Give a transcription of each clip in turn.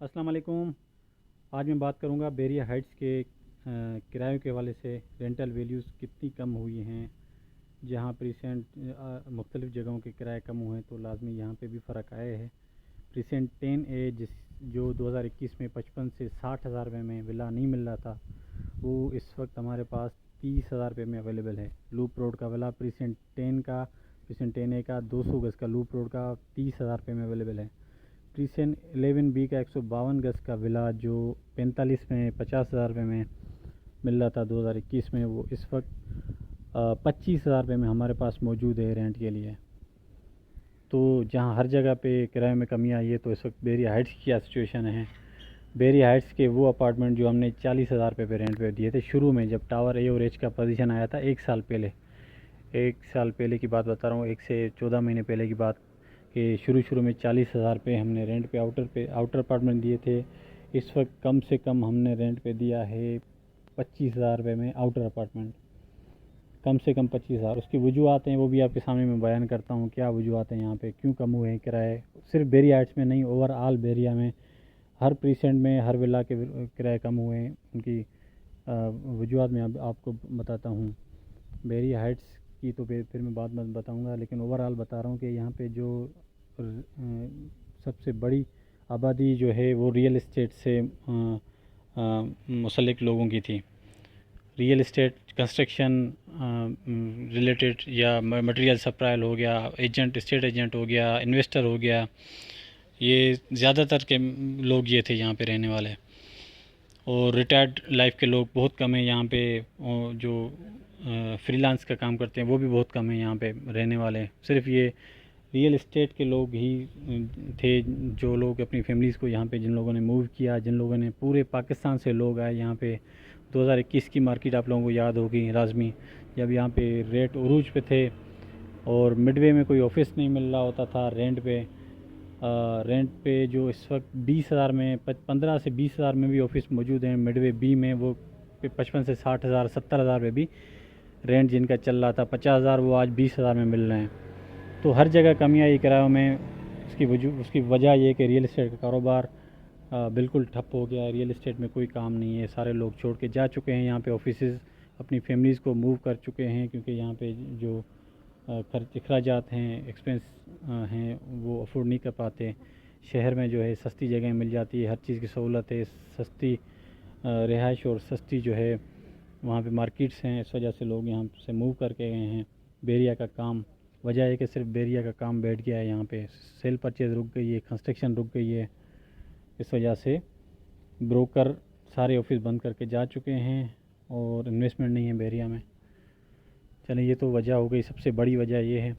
अस्सलाम वालेकुम। आज मैं बात करूंगा बेरिया हाइट्स के किरायों के हवाले से रेंटल वैल्यूज़ कितनी कम हुई हैं। जहां पर रिसेंट मुख्तलिफ़ जगहों के किराए कम हुए हैं तो लाजमी यहाँ पे भी फ़र्क आया है। रिसेंट 10A जो 2021 में 55 से 60 हज़ार रुपये में विला नहीं मिल रहा था, वो इस वक्त हमारे पास 30 हज़ार रुपये में अवेलेबल है। लूप रोड का विला रिसेंट 10A का 200 गज़ का लूप रोड का 30 हज़ार रुपये में अवेलेबल है। रिसेंट 11B का 152 गज़ का विला जो 45 में 50 हज़ार रुपये में मिल रहा था 2021 में, वो इस वक्त 25 हज़ार रुपये में हमारे पास मौजूद है रेंट के लिए। तो जहां हर जगह पे किराए में कमी आई है, तो इस वक्त बेरिया हाइट्स की क्या सिचुएशन है। बेरिया हाइट्स के वो अपार्टमेंट जो हमने 40 हज़ार रुपये पे रेंट पे दिए थे शुरू में, जब टावर ए और एच का पोजीशन आया था 1 साल पहले की बात बता रहा हूँ, 1 से 14 महीने पहले की बात, कि शुरू में 40 हज़ार पे हमने रेंट पे आउटर अपार्टमेंट दिए थे। इस वक्त कम से कम हमने रेंट पे दिया है 25 हज़ार रुपये में आउटर अपार्टमेंट, कम से कम 25 हज़ार। उसकी वजूहत हैं, वो भी आपके सामने मैं बयान करता हूँ क्या वजूहत हैं यहाँ पे, क्यों कम हुए हैं किराए। सिर्फ बेरिया हाइट्स में नहीं, ओवरऑल बेरिया में हर प्रीसेंट में हर विला के किराए कम हुए हैं। उनकी वजूहत मैं आपको बताता हूँ। बेरिया हाइट्स की तो फिर मैं बाद में बताऊँगा, लेकिन ओवरऑल बता रहा हूँ कि यहाँ पे जो सबसे बड़ी आबादी जो है वो रियल इस्टेट से मुसल्लिक लोगों की थी। रियल इस्टेट, कंस्ट्रक्शन रिलेटेड, या मटेरियल सप्लाई हो गया, एस्टेट एजेंट हो गया, इन्वेस्टर हो गया, ये ज़्यादातर के लोग ये थे यहाँ पे रहने वाले। और रिटायर्ड लाइफ के लोग बहुत कम हैं यहाँ पे। जो फ्रीलांस का काम करते हैं वो भी बहुत कम है यहाँ पे रहने वाले। सिर्फ ये रियल इस्टेट के लोग ही थे, जो लोग अपनी फैमिलीज़ को यहाँ पे, जिन लोगों ने मूव किया, जिन लोगों ने, पूरे पाकिस्तान से लोग आए यहाँ पे। 2021 की मार्केट आप लोगों को याद होगी लाजमी, जब यहाँ पे रेट उरूज पे थे और मिडवे में कोई ऑफिस नहीं मिल रहा होता था रेंट पे जो इस वक्त 20 हज़ार में, 15 से 20 हज़ार में भी ऑफिस मौजूद हैं। मिडवे बी में वो 55 से 60 हज़ार 70 हज़ार में भी रेंट जिनका चल रहा था 50 हज़ार, वो आज 20 हज़ार में मिल रहे हैं। तो हर जगह कमी आई किरायों में। उसकी वजह ये कि रियल इस्टेट का कारोबार बिल्कुल ठप हो गया है। रियल इस्टेट में कोई काम नहीं है, सारे लोग छोड़ के जा चुके हैं यहाँ पे ऑफिसेज़, अपनी फैमिलीज़ को मूव कर चुके हैं, क्योंकि यहाँ पे जो अखराजात हैं, एक्सपेंस हैं, वो अफोर्ड नहीं कर पाते। शहर में जो है सस्ती जगह मिल जाती है, हर चीज़ की सहूलत है, सस्ती रिहाइश और सस्ती जो है वहाँ पे मार्केट्स हैं। इस वजह से लोग यहाँ से मूव करके गए हैं। बेरिया का काम, वजह है कि सिर्फ बेरिया का काम बैठ गया है यहाँ पे, सेल परचेज़ रुक गई है, कंस्ट्रक्शन रुक गई है। इस वजह से ब्रोकर सारे ऑफिस बंद करके जा चुके हैं और इन्वेस्टमेंट नहीं है बेरिया में। चलें, ये तो वजह हो गई। सबसे बड़ी वजह ये है,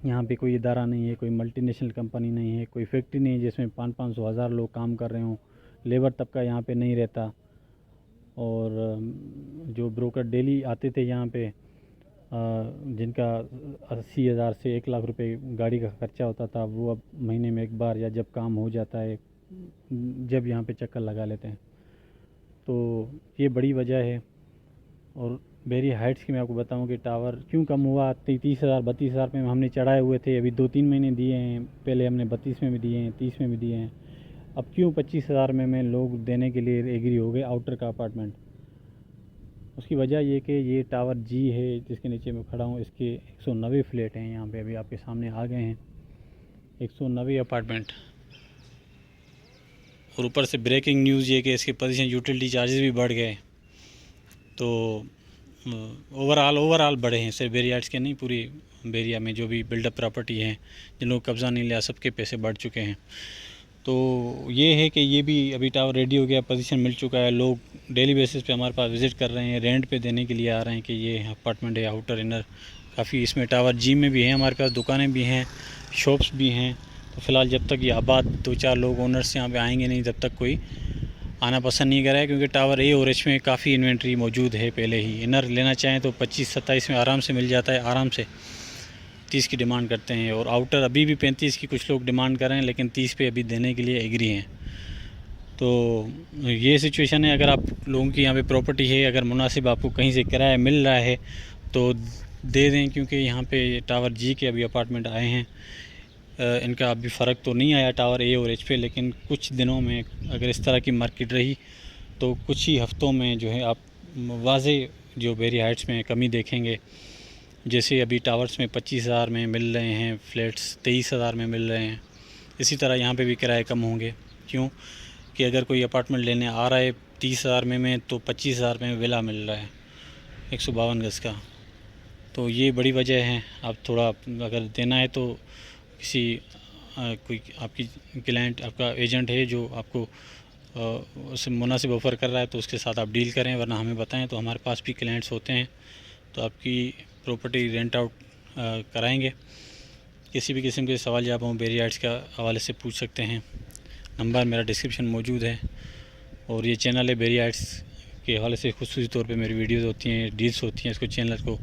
यहाँ पे कोई इदारा नहीं है, कोई मल्टीनेशनल कंपनी नहीं है, कोई फैक्ट्री नहीं है जिसमें 500-500 हज़ार लोग काम कर रहे हों। लेबर तबका यहाँ पे नहीं रहता। और जो ब्रोकर डेली आते थे यहाँ पे, जिनका 80 हज़ार से 1 लाख रुपए गाड़ी का ख़र्चा होता था, वो अब महीने में एक बार या जब काम हो जाता है, जब यहाँ पे चक्कर लगा लेते हैं। तो ये बड़ी वजह है। और बेरिया हाइट्स की मैं आपको बताऊं कि टावर क्यों कम हुआ। 30 हज़ार 32 हज़ार में हमने चढ़ाए हुए थे, अभी 2-3 महीने दिए हैं। पहले हमने 32 में भी दिए हैं, 30 में भी दिए हैं। अब क्यों 25 हज़ार में लोग देने के लिए एग्री हो गए आउटर का अपार्टमेंट। उसकी वजह ये कि ये टावर जी है जिसके नीचे मैं खड़ा हूँ, इसके 190 फ्लैट हैं यहाँ पे, अभी आपके सामने आ गए हैं 190 अपार्टमेंट। और ऊपर से ब्रेकिंग न्यूज़ ये कि इसके पोजीशन यूटिलिटी चार्जेस भी बढ़ गए। तो ओवरऑल बढ़े हैं, सिर्फ बेरिया हाइट्स के नहीं, पूरी बेरिया में जो भी बिल्डअप प्रॉपर्टी है, जिन लोग कब्ज़ा नहीं लिया, सबके पैसे बढ़ चुके हैं। तो ये है कि ये भी अभी टावर रेडी हो गया, पोजीशन मिल चुका है। लोग डेली बेसिस पे हमारे पास विज़िट कर रहे हैं, रेंट पे देने के लिए आ रहे हैं कि ये अपार्टमेंट है आउटर इनर काफ़ी। इसमें टावर जी में भी है, हमारे पास दुकानें भी हैं, शॉप्स भी हैं। तो फ़िलहाल जब तक ये आबाद 2-4 लोग ओनर्स यहाँ पे आएंगे नहीं, तब तक कोई आना पसंद नहीं कर रहा है, क्योंकि टावर ए और एच में काफ़ी इन्वेंट्री मौजूद है पहले ही। इनर लेना चाहें तो 25-27 में आराम से मिल जाता है, आराम से 30 की डिमांड करते हैं। और आउटर अभी भी 35 की कुछ लोग डिमांड कर रहे हैं, लेकिन 30 पे अभी देने के लिए एग्री हैं। तो ये सिचुएशन है। अगर आप लोगों की यहाँ पे प्रॉपर्टी है, अगर मुनासिब आपको कहीं से किराया मिल रहा है तो दे दें, क्योंकि यहाँ पे टावर जी के अभी अपार्टमेंट आए हैं। इनका अभी फ़र्क तो नहीं आया टावर ए और एच पे, लेकिन कुछ दिनों में अगर इस तरह की मार्केट रही तो कुछ ही हफ्तों में जो है आप वाज़े जो बेरी हाइट्स में कमी देखेंगे। जैसे अभी टावर्स में 25,000 में मिल रहे हैं फ्लैट्स, 23,000 में मिल रहे हैं, इसी तरह यहाँ पे भी किराए कम होंगे। क्यों कि अगर कोई अपार्टमेंट लेने आ रहा है 30,000 में तो 25,000 में विला मिल रहा है 152 गज़ का। तो ये बड़ी वजह है। आप थोड़ा अगर देना है तो किसी कोई आपकी क्लाइंट, आपका एजेंट है जो आपको उससे मुनासिब ऑफ़र कर रहा है तो उसके साथ आप डील करें, वरना हमें बताएं तो हमारे पास भी क्लाइंट्स होते हैं तो आपकी प्रॉपर्टी रेंट आउट कराएंगे। किसी भी किस्म के सवाल जब हम बेरी हाइट्स का हवाले से पूछ सकते हैं। नंबर मेरा डिस्क्रिप्शन मौजूद है और ये चैनल है बेरी हाइट्स के हवाले से खुसूसी तौर पे मेरी वीडियोस होती हैं, डील्स होती हैं। इसको चैनल को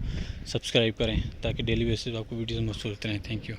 सब्सक्राइब करें ताकि डेली बेसिस आपको वीडियोस मौसूल होते रहें। Thank you.